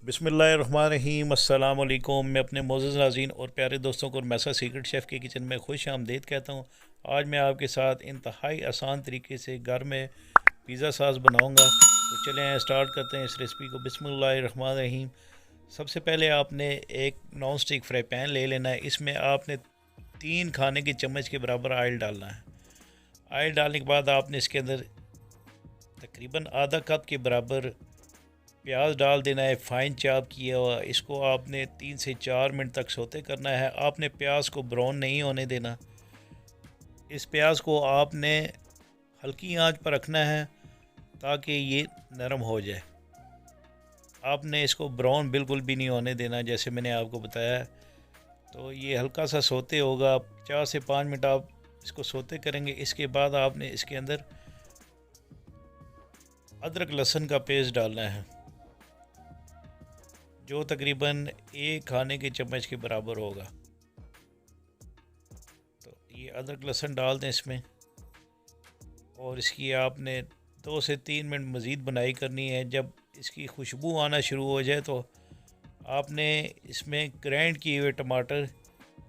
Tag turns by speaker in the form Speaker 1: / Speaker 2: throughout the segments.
Speaker 1: बिस्मिल्लाहिर्रहमानिर्रहीम। अस्सलाम वालेकुम। मैं अपने मोअज़्ज़ज़ नाज़रीन और प्यारे दोस्तों को मैसा सीक्रेट शेफ़ के किचन में खुश आमदीद कहता हूँ। आज मैं आपके साथ इंतहाई आसान तरीके से घर में पिज़्ज़ा सॉस बनाऊँगा। तो चलें स्टार्ट करते हैं इस रेसिपी को। बिस्मिल्लाहिर्रहमानिर्रहीम। सबसे पहले आपने एक नॉन स्टिक फ्राई पैन ले लेना है। इसमें आपने 3 खाने के चम्मच के बराबर ऑयल डालना है। ऑयल डालने के बाद आपने इसके अंदर तकरीबन आधा कप के बराबर प्याज डाल देना है, फ़ाइन चॉप किया हुआ। इसको आपने 3 से 4 मिनट तक सौते करना है। आपने प्याज को ब्राउन नहीं होने देना। इस प्याज को आपने हल्की आंच पर रखना है ताकि ये नरम हो जाए। आपने इसको ब्राउन बिल्कुल भी नहीं होने देना, जैसे मैंने आपको बताया। तो ये हल्का सा सौते होगा, 4 से 5 मिनट आप इसको सौते करेंगे। इसके बाद आपने इसके अंदर अदरक लहसुन का पेस्ट डालना है, जो तकरीबन 1 खाने के चम्मच के बराबर होगा। तो ये अदरक लहसुन डाल दें इसमें, और इसकी आपने 2 से 3 मिनट मज़ीद बनाई करनी है। जब इसकी खुशबू आना शुरू हो जाए तो आपने इसमें ग्राइंड किए हुए टमाटर,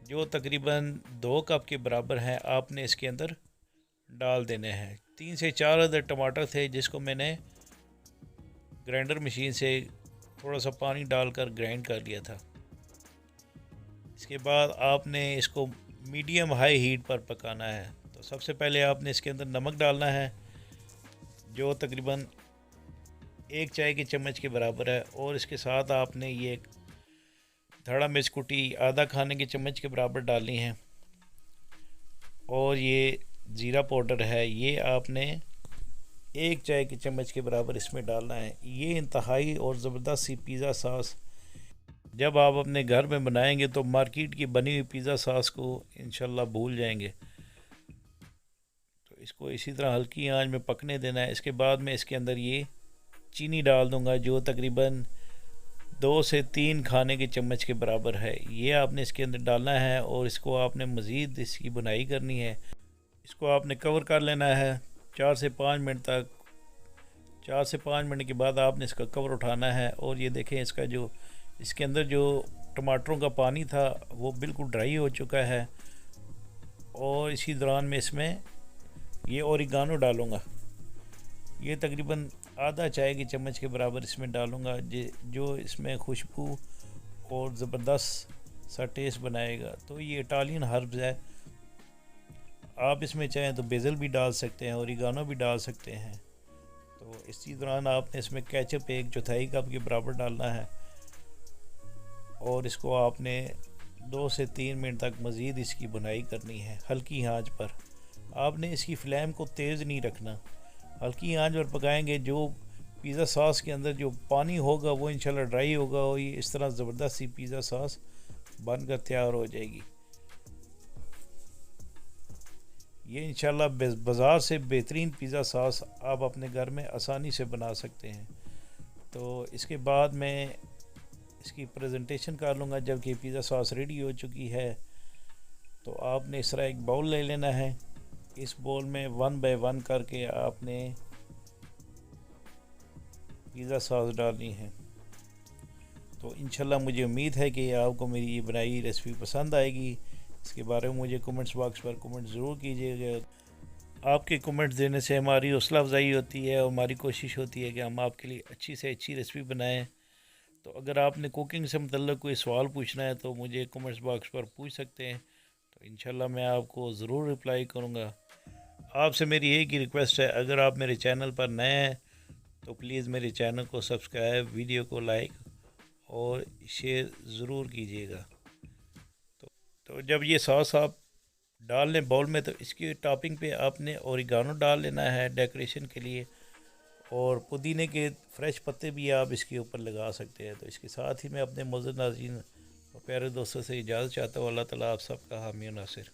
Speaker 1: जो तकरीबन 2 कप के बराबर हैं, आपने इसके अंदर डाल देने हैं। 3 से 4 अदर टमाटर थे जिसको मैंने ग्राइंडर मशीन से थोड़ा सा पानी डालकर ग्राइंड कर लिया था। इसके बाद आपने इसको मीडियम हाई हीट पर पकाना है। तो सबसे पहले आपने इसके अंदर नमक डालना है, जो तकरीबन 1 चाय के चम्मच के बराबर है, और इसके साथ आपने ये धड़ा मिर्च कुटी आधा खाने के चम्मच के बराबर डालनी है, और ये ज़ीरा पाउडर है, ये आपने 1 चाय के चम्मच के बराबर इसमें डालना है। ये इंतहाई और ज़बरदस्त सी पिज़्ज़ा सॉस जब आप अपने घर में बनाएंगे तो मार्केट की बनी हुई पिज़्ज़ा सॉस को इंशाल्लाह भूल जाएंगे। तो इसको इसी तरह हल्की आंच में पकने देना है। इसके बाद मैं इसके अंदर ये चीनी डाल दूंगा, जो तकरीबन 2 से 3 खाने के चम्मच के बराबर है। ये आपने इसके अंदर डालना है, और इसको आपने मज़ीद इसकी बुनाई करनी है। इसको आपने कवर कर लेना है 4 से 5 मिनट तक। 4 से 5 मिनट के बाद आपने इसका कवर उठाना है, और ये देखें इसका जो इसके अंदर जो टमाटरों का पानी था वो बिल्कुल ड्राई हो चुका है। और इसी दौरान मैं इसमें ये ओरिगानो डालूँगा, ये तकरीबन आधा चाय के चम्मच के बराबर इसमें डालूँगा, जो इसमें खुशबू और ज़बरदस्त सा टेस्ट बनाएगा। तो ये इटालियन हर्ब्स है, आप इसमें चाहें तो बेज़ल भी डाल सकते हैं, ओरिगानो भी डाल सकते हैं। तो इसी दौरान आपने इसमें केचप 1/4 कप के बराबर डालना है, और इसको आपने 2 से 3 मिनट तक मज़ीद इसकी बुनाई करनी है हल्की आंच पर। आपने इसकी फ्लेम को तेज़ नहीं रखना, हल्की आंच पर पकाएंगे। जो पिज़्ज़ा सॉस के अंदर जो पानी होगा वो इंशाल्लाह ड्राई होगा, और ये इस तरह ज़बरदस्त सी पिज़्ज़ा सॉस बनकर तैयार हो जाएगी। ये इंशाल्लाह बाज़ार से बेहतरीन पिज़्ज़ा सॉस आप अपने घर में आसानी से बना सकते हैं। तो इसके बाद मैं इसकी प्रेजेंटेशन कर लूँगा जबकि पिज़्ज़ा सॉस रेडी हो चुकी है। तो आपने इस तरह एक बाउल ले लेना है। इस बाउल में 1 बाय 1 करके आपने पिज़्ज़ा सॉस डालनी है। तो इंशाल्लाह मुझे उम्मीद है कि आपको मेरी ये बनाई रेसिपी पसंद आएगी। इसके बारे में मुझे कमेंट्स बॉक्स पर कमेंट ज़रूर कीजिएगा। आपके कमेंट्स देने से हमारी हौसला अफजाई होती है, और हमारी कोशिश होती है कि हम आपके लिए अच्छी से अच्छी रेसिपी बनाएं। तो अगर आपने कुकिंग से मतलब कोई सवाल पूछना है तो मुझे कमेंट्स बॉक्स पर पूछ सकते हैं। तो इंशाल्लाह मैं आपको ज़रूर रिप्लाई करूँगा। आपसे मेरी एक ही रिक्वेस्ट है, अगर आप मेरे चैनल पर नए हैं तो प्लीज़ मेरे चैनल को सब्सक्राइब, वीडियो को लाइक और शेयर ज़रूर कीजिएगा। तो जब ये सॉस आप डाल लें बाउल में, तो इसकी टॉपिंग पे आपने ओरिगानो डाल लेना है डेकोरेशन के लिए, और पुदीने के फ्रेश पत्ते भी आप इसके ऊपर लगा सकते हैं। तो इसके साथ ही मैं अपने मोअज़्ज़ज़ नाज़रीन और प्यारे दोस्तों से इजाज़त चाहता हूँ। अल्लाह ताला आप सबका हामी और नासिर।